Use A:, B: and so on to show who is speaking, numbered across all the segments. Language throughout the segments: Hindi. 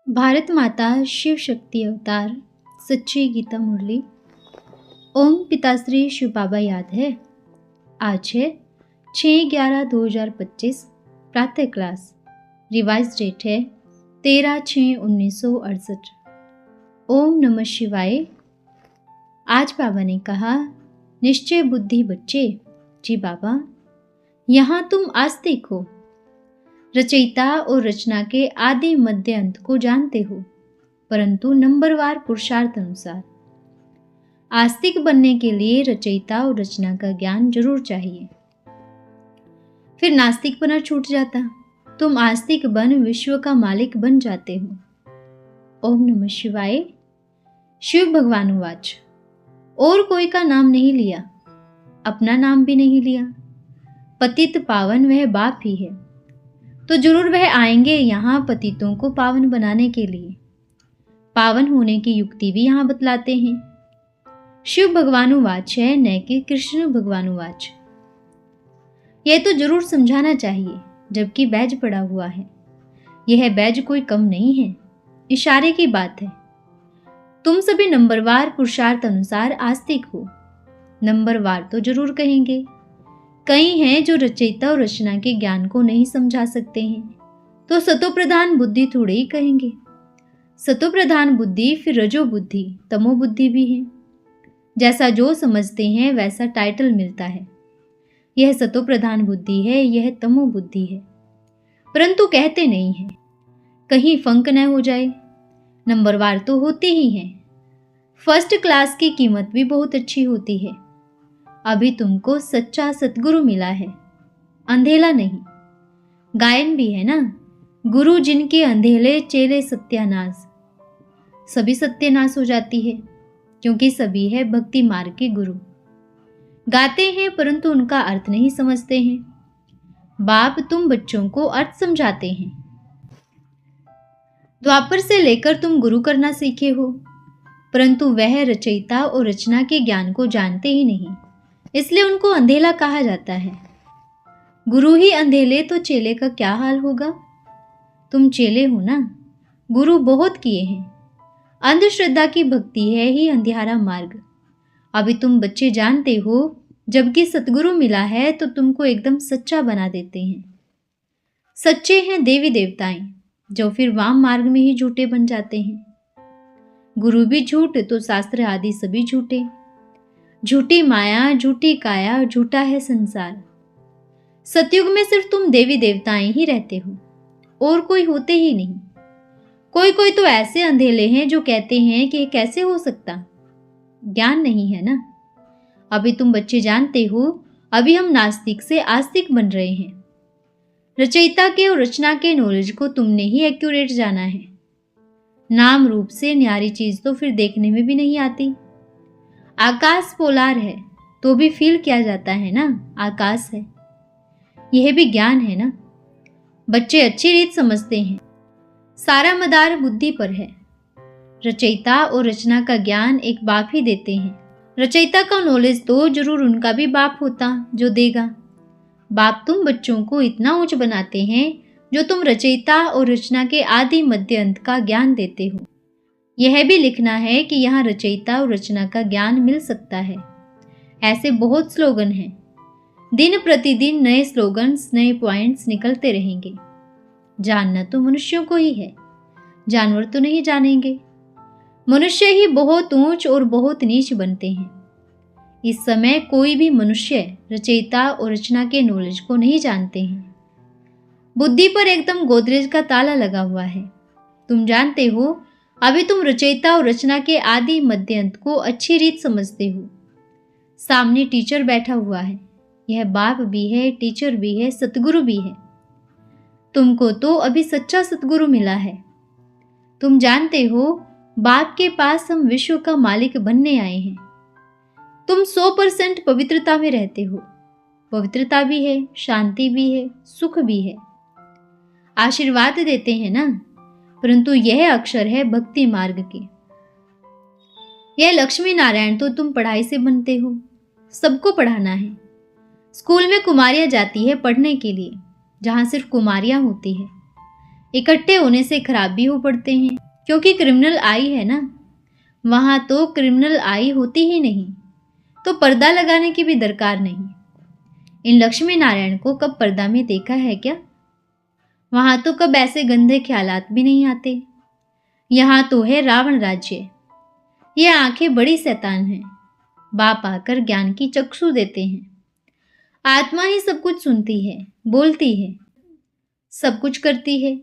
A: भारत माता शिव शक्ति अवतार सच्ची गीता मुरली। ओम पिताश्री शिव बाबा याद है। आज है 6/11/2025 प्रातः क्लास। रिवाइज डेट है 13/6/1968। ओम नमः शिवाय। आज बाबा ने कहा, निश्चय बुद्धि बच्चे। जी बाबा, यहाँ तुम आस्तिक हो, रचयिता और रचना के आदि मध्य अंत को जानते हो, परंतु नंबरवार पुरुषार्थ अनुसार। आस्तिक बनने के लिए रचयिता और रचना का ज्ञान जरूर चाहिए, फिर नास्तिक बना छूट जाता। तुम आस्तिक बन विश्व का मालिक बन जाते हो। ओम नमः शिवाय। शिव भगवान उवाच, और कोई का नाम नहीं लिया, अपना नाम भी नहीं लिया। पतित पावन वह बाप ही है, तो जरूर वह आएंगे यहाँ पतितों को पावन बनाने के लिए। पावन होने की युक्ति भी यहाँ बतलाते हैं। शिव भगवानुवाच है, न कि कृष्ण भगवानुवाच। यह तो जरूर समझाना चाहिए, जबकि बैज पड़ा हुआ है। यह बैज कोई कम नहीं है, इशारे की बात है। तुम सभी नंबरवार पुरुषार्थ अनुसार आस्तिक हो। नंबरवार तो जरूर कहेंगे। कई हैं जो रचयिता और रचना के ज्ञान को नहीं समझा सकते हैं, तो सतो प्रधान बुद्धि थोड़े ही कहेंगे। सतो प्रधान बुद्धि फिर रजो बुद्धि, तमो बुद्धि भी है। जैसा जो समझते हैं वैसा टाइटल मिलता है। यह सतो प्रधान बुद्धि है, यह तमो बुद्धि है, परंतु कहते नहीं हैं, कहीं फंक न हो जाए। नंबरवार तो होते ही हैं। फर्स्ट क्लास की कीमत भी बहुत अच्छी होती है। अभी तुमको सच्चा सतगुरु मिला है, अंधेला नहीं। गायन भी है ना, गुरु जिनके अंधेले चेले सत्यानाश। सभी सत्यानाश हो जाती है, क्योंकि सभी है भक्ति मार्ग के गुरु। गाते हैं परंतु उनका अर्थ नहीं समझते हैं। बाप तुम बच्चों को अर्थ समझाते हैं। द्वापर से लेकर तुम गुरु करना सीखे हो, परंतु वह रचयिता और रचना के ज्ञान को जानते ही नहीं, इसलिए उनको अंधेला कहा जाता है। गुरु ही अंधेले तो चेले का क्या हाल होगा। तुम चेले हो ना, गुरु बहुत किए हैं। अंधश्रद्धा की भक्ति है ही अंधियारा मार्ग। अभी तुम बच्चे जानते हो, जबकि सतगुरु मिला है तो तुमको एकदम सच्चा बना देते हैं। सच्चे हैं देवी देवताएं, जो फिर वाम मार्ग में ही झूठे बन जाते हैं। गुरु भी झूठ तो शास्त्र आदि सभी झूठे। झूठी माया, झूठी काया, झूठा है संसार। सतयुग में सिर्फ तुम देवी देवताएं ही रहते हो, और कोई होते ही नहीं। कोई कोई तो ऐसे अंधेले हैं जो कहते हैं कि कैसे हो सकता। ज्ञान नहीं है ना। अभी तुम बच्चे जानते हो, अभी हम नास्तिक से आस्तिक बन रहे हैं। रचयिता के और रचना के नॉलेज को तुमने ही एक्यूरेट जाना है। नाम रूप से न्यारी चीज तो फिर देखने में भी नहीं आती। आकाश पोलार है तो भी फील किया जाता है ना, आकाश है। यह भी ज्ञान है ना। बच्चे अच्छी रीत समझते हैं। सारा मदार बुद्धि पर है। रचयिता और रचना का ज्ञान एक बाप ही देते हैं। रचयिता का नॉलेज तो जरूर उनका भी बाप होता जो देगा। बाप तुम बच्चों को इतना ऊंच बनाते हैं, जो तुम रचयिता और रचना के आदि मध्य अंत का ज्ञान देते हो। यह भी लिखना है कि यहाँ रचयिता और रचना का ज्ञान मिल सकता है। ऐसे बहुत स्लोगन हैं। दिन प्रतिदिन नए स्लोगन्स, नए पॉइंट्स निकलते रहेंगे। जानना तो मनुष्यों को ही है, जानवर तो नहीं जानेंगे। मनुष्य ही बहुत ऊंच और बहुत नीच बनते हैं। इस समय कोई भी मनुष्य रचयिता और रचना के नॉलेज को नहीं जानते हैं। बुद्धि पर एकदम गोदरेज का ताला लगा हुआ है। तुम जानते हो, अभी तुम रचयिता और रचना के आदि मध्य अंत को अच्छी रीत समझते हो। सामने टीचर बैठा हुआ है। यह बाप भी है, टीचर भी है, सतगुरु भी है। तुमको तो अभी सच्चा सतगुरु मिला है। तुम जानते हो, बाप के पास हम विश्व का मालिक बनने आए हैं। तुम 100% पवित्रता में रहते हो। पवित्रता भी है, शांति भी है, सुख भी है। आशीर्वाद देते हैं ना, परंतु यह अक्षर है भक्ति मार्ग के। यह लक्ष्मी नारायण तो तुम पढ़ाई से बनते हो। सबको पढ़ाना है। स्कूल में कुमारियां जाती है पढ़ने के लिए, जहां सिर्फ कुमारियां होती है। इकट्ठे होने से खराब भी हो पड़ते हैं, क्योंकि क्रिमिनल आई है ना, वहां तो क्रिमिनल आई होती ही नहीं, तो पर्दा लगाने की भी दरकार नहीं। इन लक्ष्मी नारायण को कब पर्दा में देखा है क्या? वहां तो कब ऐसे गंदे ख्यालात भी नहीं आते। यहाँ तो है रावण राज्य। ये आंखें बड़ी शैतान हैं। बाप आकर ज्ञान की चक्षु देते हैं। आत्मा ही सब कुछ सुनती है, बोलती है, सब कुछ करती है।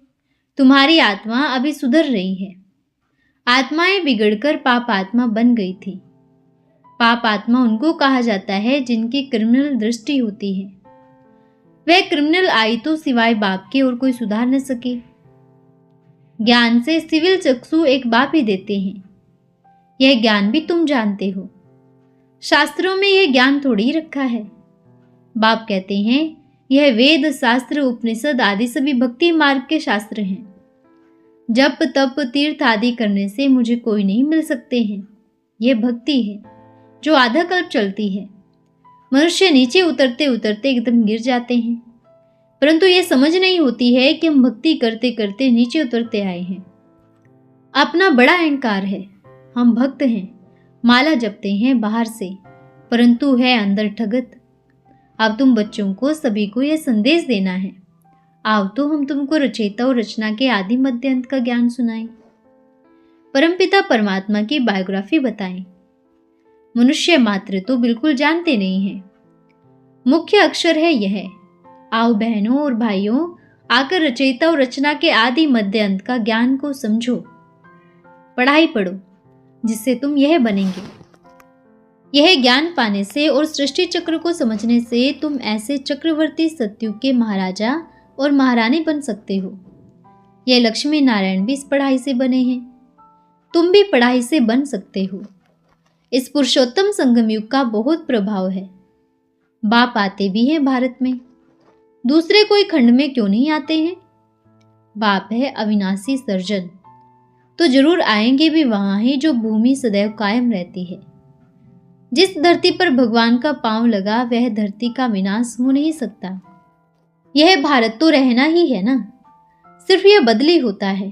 A: तुम्हारी आत्मा अभी सुधर रही है। आत्माएं बिगड़कर पाप आत्मा बन गई थी। पाप आत्मा उनको कहा जाता है जिनकी क्रिमिनल दृष्टि होती है। वह क्रिमिनल आई तो सिवाय बाप के और कोई सुधार न सके। ज्ञान से सिविल चक्षु एक बाप ही देते हैं। यह ज्ञान भी तुम जानते हो। शास्त्रों में यह ज्ञान थोड़ी ही रखा है। बाप कहते हैं यह वेद, शास्त्र, उपनिषद आदि सभी भक्ति मार्ग के शास्त्र हैं। जप तप तीर्थ आदि करने से मुझे कोई नहीं मिल सकते हैं। यह भक्ति है जो आधा कल्प चलती है। मनुष्य नीचे उतरते उतरते एकदम गिर जाते हैं, परंतु यह समझ नहीं होती है कि हम भक्ति करते करते नीचे उतरते आए हैं। अपना बड़ा अहंकार है। हम भक्त हैं, माला जपते हैं बाहर से, परंतु है अंदर ठगत। अब तुम बच्चों को सभी को यह संदेश देना है। आओ तो हम तुमको रचयिता और रचना के आदि मध्य अंत का ज्ञान सुनाएं। परमपिता परमात्मा की बायोग्राफी बताएं। मनुष्य मात्र तो बिल्कुल जानते नहीं है। मुख्य अक्षर है यह। आओ बहनों और भाइयों, आकर रचयिता और रचना के आदि मध्य अंत का ज्ञान को समझो। पढ़ाई पढ़ो, जिससे तुम यह बनेंगे। यह ज्ञान पाने से और सृष्टि चक्र को समझने से तुम ऐसे चक्रवर्ती सतयुग के महाराजा और महारानी बन सकते हो। यह लक्ष्मी नारायण भी इस पढ़ाई से बने हैं। तुम भी पढ़ाई से बन सकते हो। इस पुरुषोत्तम संगम युग का बहुत प्रभाव है। बाप आते भी हैं भारत में, दूसरे कोई खंड में क्यों नहीं आते हैं? बाप है अविनाशी सर्जन, तो जरूर आएंगे भी वहां ही जो भूमि सदैव कायम रहती है। जिस धरती पर भगवान का पांव लगा वह धरती का विनाश हो नहीं सकता। यह भारत तो रहना ही है ना, सिर्फ यह बदली होता है।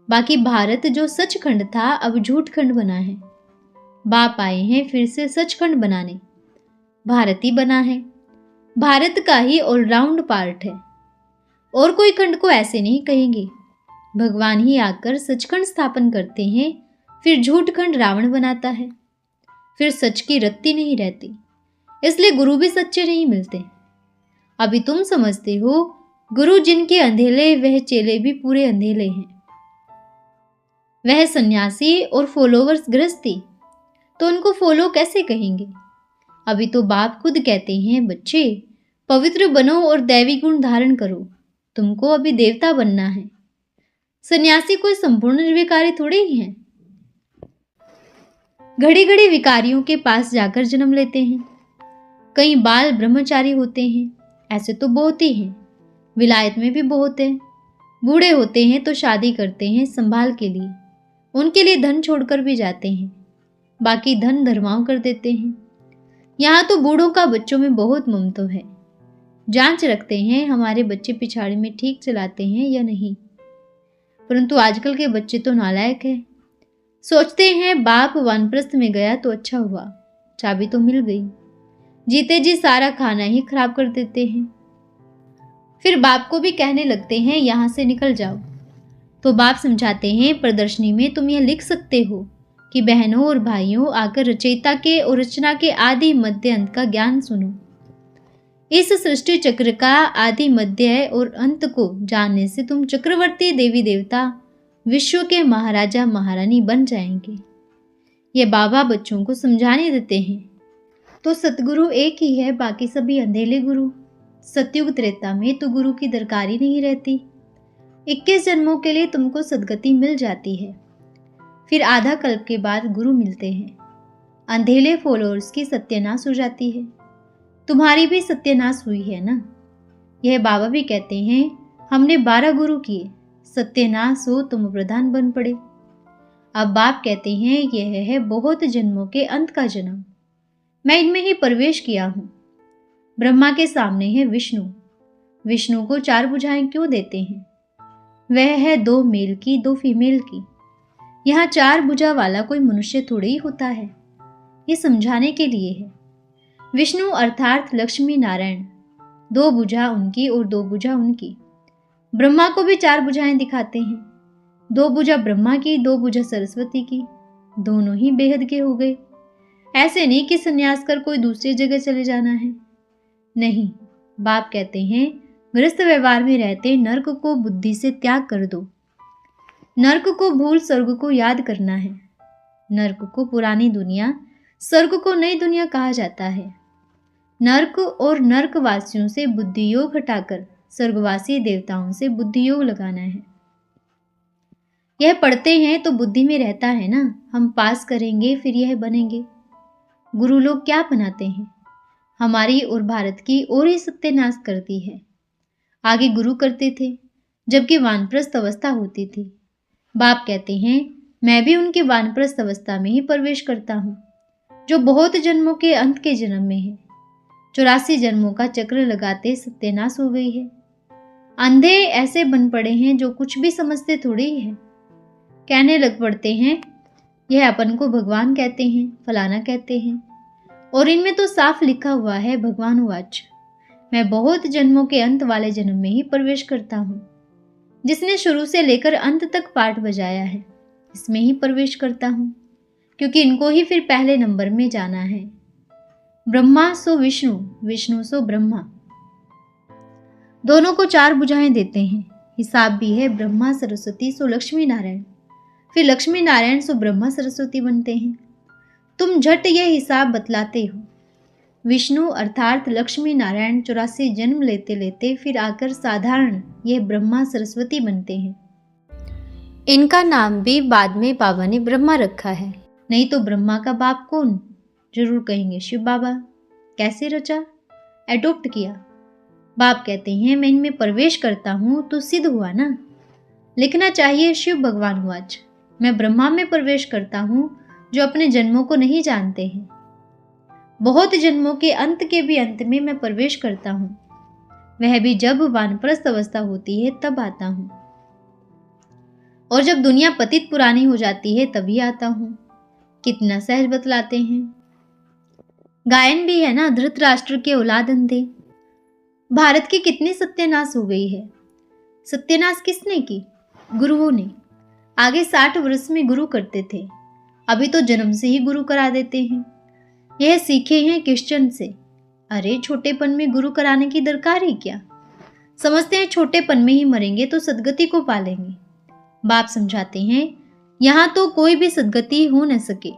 A: बाकी भारत जो सचखंड था अब झूठखंड बना है। बाप आए हैं फिर से सचखंड बनाने। भारत ही बना है, भारत का ही ऑलराउंड पार्ट है। और कोई खंड को ऐसे नहीं कहेंगे। भगवान ही आकर सचखंड स्थापन करते हैं, फिर झूठखंड रावण बनाता है, फिर सच की रत्ती नहीं रहती। इसलिए गुरु भी सच्चे नहीं मिलते। अभी तुम समझते हो गुरु जिनके अंधेले वह चेले भी पूरे अंधेले हैं। वह सन्यासी और फॉलोवर्स गृहस्थी, तो उनको फॉलो कैसे कहेंगे? अभी तो बाप खुद कहते हैं बच्चे पवित्र बनो और दैवी गुण धारण करो। तुमको अभी देवता बनना है। सन्यासी कोई संपूर्ण निर्विकारी थोड़े ही हैं। घड़ी घड़ी विकारियों के पास जाकर जन्म लेते हैं। कई बाल ब्रह्मचारी होते हैं, ऐसे तो बहुत ही हैं। विलायत में भी बहुत है। बूढ़े होते हैं तो शादी करते हैं संभाल के लिए, उनके लिए धन छोड़कर भी जाते हैं, बाकी धन धर्माओं कर देते हैं। यहाँ तो बूढ़ों का बच्चों में बहुत ममत्व है। जांच रखते हैं हमारे बच्चे पिछाड़ी में ठीक चलाते हैं या नहीं। परंतु आजकल के बच्चे तो नालायक हैं। सोचते हैं बाप वानप्रस्थ में गया तो अच्छा हुआ, चाबी तो मिल गई। जीते जी सारा खाना ही खराब कर देते हैं। फिर बाप को भी कहने लगते हैं यहाँ से निकल जाओ। तो बाप समझाते हैं प्रदर्शनी में तुम यह लिख सकते हो कि बहनों और भाइयों आकर रचयिता के और रचना के आदि मध्य अंत का ज्ञान सुनो। इस सृष्टि चक्र का आदि मध्य और अंत को जानने से तुम चक्रवर्ती देवी देवता विश्व के महाराजा महारानी बन जाएंगे। ये बाबा बच्चों को समझाने देते हैं। तो सतगुरु एक ही है, बाकी सभी अंधेले गुरु। सतयुग त्रेता में तो गुरु की दरकार ही नहीं रहती। 21 जन्मों के लिए तुमको सदगति मिल जाती है, फिर आधा कल्प के बाद गुरु मिलते हैं। अंधेले फॉलोअर्स की सत्यानाश हो जाती है। तुम्हारी भी सत्यानाश हुई है ना। यह बाबा भी कहते हैं हमने 12 गुरु किए, सत्यानाश हो तुम प्रधान बन पड़े। अब बाप कहते हैं यह है बहुत जन्मों के अंत का जन्म। मैं इनमें ही प्रवेश किया हूं। ब्रह्मा के सामने है विष्णु। विष्णु को 4 भुजाएं क्यों देते हैं? वह है 2 मेल की 2 फीमेल की। यहाँ 4 भुजा वाला कोई मनुष्य थोड़ी ही होता है। ये समझाने के लिए है। विष्णु अर्थात लक्ष्मी नारायण, 2 भुजा उनकी और 2 भुजा उनकी। ब्रह्मा को भी 4 भुजाएं दिखाते हैं, 2 भुजा ब्रह्मा की, 2 भुजा सरस्वती की। दोनों ही बेहद के हो गए। ऐसे नहीं कि संन्यास कर कोई दूसरी जगह चले जाना है। नहीं, बाप कहते हैं गृहस्थ व्यवहार में रहते नर्क को बुद्धि से त्याग कर दो। नर्क को भूल स्वर्ग को याद करना है। नर्क को पुरानी दुनिया, स्वर्ग को नई दुनिया कहा जाता है। नर्क और नर्कवासियों से बुद्धि योग हटाकर स्वर्गवासी देवताओं से बुद्धि योग लगाना है। यह पढ़ते हैं तो बुद्धि में रहता है ना, हम पास करेंगे फिर यह बनेंगे। गुरु लोग क्या बनाते हैं? हमारी और भारत की और ही सत्यानाश करती है। आगे गुरु करते थे जबकि वानप्रस्थ अवस्था होती थी। बाप कहते हैं मैं भी उनकी वानप्रस्थ अवस्था में ही प्रवेश करता हूँ, जो बहुत जन्मों के अंत के जन्म में है। 84 जन्मों का चक्र लगाते सत्यानाश हो गई है। अंधे ऐसे बन पड़े हैं जो कुछ भी समझते थोड़ी ही है। कहने लग पड़ते हैं यह अपन को भगवान कहते हैं, फलाना कहते हैं, और इनमें तो साफ लिखा हुआ है भगवान वाच, मैं बहुत जन्मों के अंत वाले जन्म में ही प्रवेश करता हूँ। जिसने शुरू से लेकर अंत तक पाठ बजाया है इसमें ही प्रवेश करता हूँ, क्योंकि इनको ही फिर पहले नंबर में जाना है। ब्रह्मा सो विष्णु, विष्णु सो ब्रह्मा। दोनों को 4 भुजाएं देते हैं। हिसाब भी है ब्रह्मा सरस्वती सो लक्ष्मी नारायण, फिर लक्ष्मी नारायण सो ब्रह्मा सरस्वती बनते हैं। तुम झट यह हिसाब बतलाते हो। विष्णु अर्थात लक्ष्मी नारायण 84 जन्म लेते लेते फिर आकर साधारण यह ब्रह्मा सरस्वती बनते हैं। इनका नाम भी बाद में बाबा ने ब्रह्मा रखा है, नहीं तो ब्रह्मा का बाप कौन? जरूर कहेंगे शिव बाबा। कैसे रचा? एडॉप्ट किया। बाप कहते हैं मैं इनमें प्रवेश करता हूँ तो सिद्ध हुआ ना। लिखना चाहिए शिव भगवान वाच, मैं ब्रह्मा में प्रवेश करता हूँ जो अपने जन्मों को नहीं जानते हैं। बहुत जन्मों के अंत के भी अंत में मैं प्रवेश करता हूँ, वह भी जब वानप्रस्थ अवस्था होती है तब आता हूँ, और जब दुनिया पतित पुरानी हो जाती है तभी आता हूँ। कितना सहज बतलाते हैं। गायन भी है ना, धृतराष्ट्र के औलाद अंधे। भारत की कितनी सत्यानाश हो गई है। सत्यानाश किसने की? गुरुओं ने। आगे 60 वर्ष में गुरु करते थे, अभी तो जन्म से ही गुरु करा देते हैं। यह सीखे हैं क्रिश्चियन से। अरे छोटेपन में गुरु कराने की दरकार ही क्या? समझते हैं छोटेपन में ही मरेंगे तो सदगति को पालेंगे। बाप समझाते हैं यहां तो कोई भी सदगति हो न सके।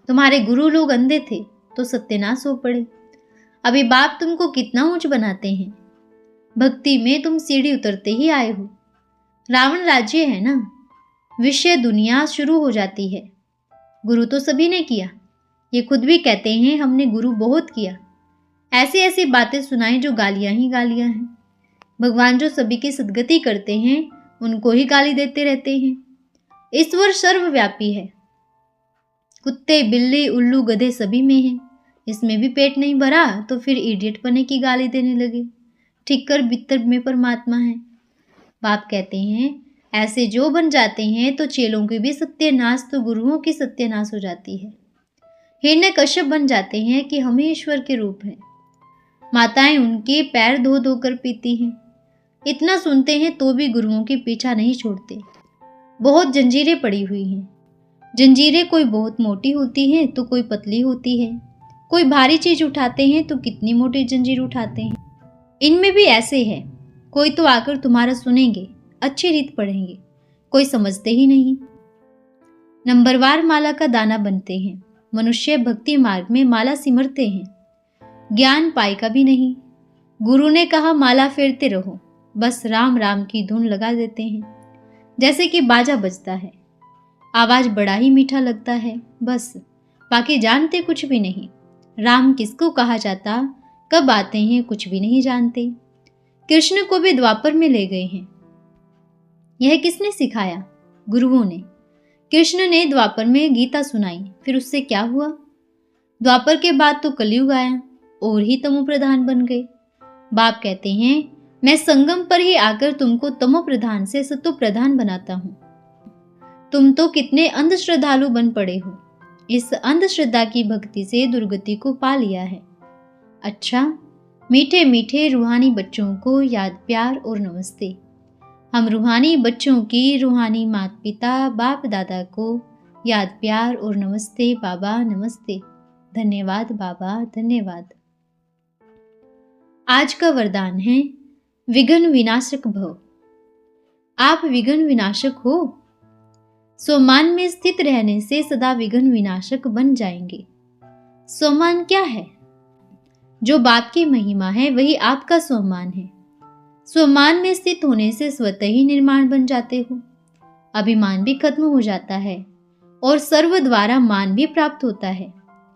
A: तुम्हारे गुरु लोग अंधे थे तो सत्यानाश हो पड़े। अभी बाप तुमको कितना ऊंच बनाते हैं। भक्ति में तुम सीढ़ी उतरते ही आए हो। रावण राज्य है ना, विषय दुनिया शुरू हो जाती है। गुरु तो सभी ने किया, ये खुद भी कहते हैं हमने गुरु बहुत किया। ऐसी ऐसी बातें सुनाई जो गालियां ही गालियां हैं। भगवान जो सभी की सदगति करते हैं उनको ही गाली देते रहते हैं। ईश्वर सर्वव्यापी है। कुत्ते बिल्ली उल्लू गधे सभी में है। इसमें भी पेट नहीं भरा तो फिर इडियट बने की गाली देने लगे। ठीक कर बित्तर में परमात्मा है। बाप कहते हैं ऐसे जो बन जाते हैं तो चेलों की भी सत्यानाश तो गुरुओं की सत्यानाश हो जाती है। हिरण्यकश्यप बन जाते हैं कि हम ही ईश्वर के रूप हैं। माताएं उनके पैर धो धो कर पीती हैं। इतना सुनते हैं तो भी गुरुओं की पीछा नहीं छोड़ते। बहुत जंजीरें पड़ी हुई हैं। जंजीरें कोई बहुत मोटी होती हैं तो कोई पतली होती है। कोई भारी चीज उठाते हैं तो कितनी मोटी जंजीर उठाते हैं। इनमें भी ऐसे है, कोई तो आकर तुम्हारा सुनेंगे, अच्छी रीत पढ़ेंगे, कोई समझते ही नहीं। नंबरवार माला का दाना बनते हैं। मनुष्य भक्ति मार्ग में माला सिमरते हैं, ज्ञान पाए का भी नहीं। गुरु ने कहा माला फेरते रहो, बस राम राम की धुन लगा देते हैं। जैसे कि बाजा बजता है, आवाज बड़ा ही मीठा लगता है, बस बाकी जानते कुछ भी नहीं। राम किसको कहा जाता, कब आते हैं कुछ भी नहीं जानते। कृष्ण को भी द्वापर में ले गए हैं। यह किसने सिखाया? गुरुओं ने। कृष्ण ने द्वापर में गीता सुनाई, फिर उससे क्या हुआ? द्वापर के बाद तो कलयुग आया और ही तमो प्रधान बन गए। बाप कहते हैं मैं संगम पर ही आकर तुमको तमो प्रधान से सतो प्रधान बनाता हूँ। तुम तो कितने अंधश्रद्धालु बन पड़े हो। इस अंधश्रद्धा की भक्ति से दुर्गति को पा लिया है। अच्छा, मीठे मीठे रूहानी बच्चों को याद प्यार और नमस्ते। हम रूहानी बच्चों की रूहानी माता पिता बाप दादा को याद प्यार और नमस्ते बाबा नमस्ते। धन्यवाद बाबा धन्यवाद। आज का वरदान है विघ्न विनाशक भव। आप विघ्न विनाशक हो। स्वमान में स्थित रहने से सदा विघ्न विनाशक बन जाएंगे। स्वमान क्या है? जो बाप की महिमा है वही आपका स्वमान है। स्वमान में स्थित होने से स्वतः ही निर्माण बन जाते हो। अभिमान भी खत्म हो जाता है और सर्व द्वारा मान भी प्राप्त होता है।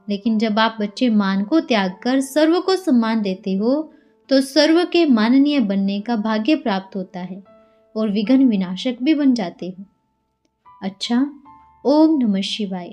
A: लेकिन जब आप बच्चे मान को त्याग कर सर्व को सम्मान देते हो तो सर्व के माननीय बनने का भाग्य प्राप्त होता है और विघ्न विनाशक भी बन जाते हो। अच्छा, ओम नमः शिवाय।